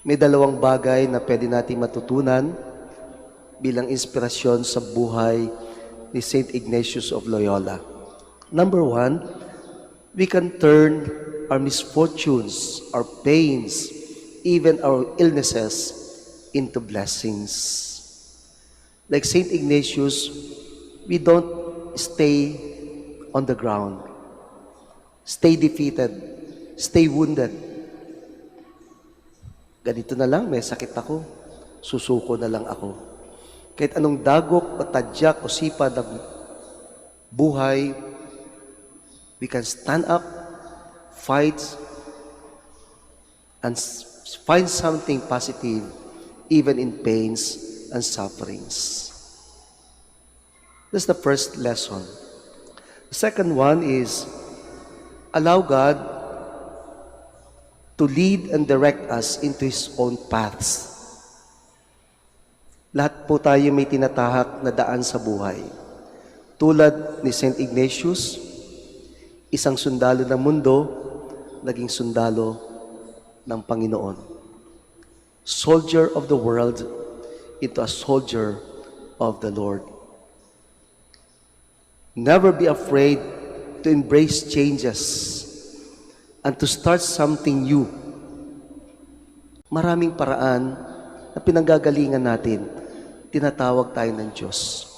May dalawang bagay na pwede nating matutunan bilang inspirasyon sa buhay ni Saint Ignatius of Loyola. Number one, we can turn our misfortunes, our pains, even our illnesses into blessings. Like Saint Ignatius, we don't stay on the ground, stay defeated, stay wounded. Ganito na lang, may sakit ako, susuko na lang ako. Kahit anong dagok o tadyak o sipa ng buhay, we can stand up, fight, and find something positive even in pains and sufferings. That's the first lesson. The second one is allow God to lead and direct us into His own paths. Lahat po tayo may tinatahak na daan sa buhay. Tulad ni Saint Ignatius, isang sundalo ng mundo, naging sundalo ng Panginoon. Soldier of the world into a soldier of the Lord. Never be afraid to embrace changes and to start something new. Maraming paraan na pinanggagalingan natin, tinatawag tayo ng Diyos.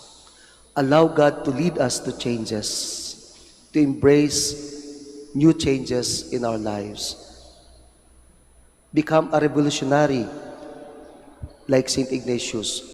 Allow God to lead us to changes, to embrace new changes in our lives. Become a revolutionary like Saint Ignatius.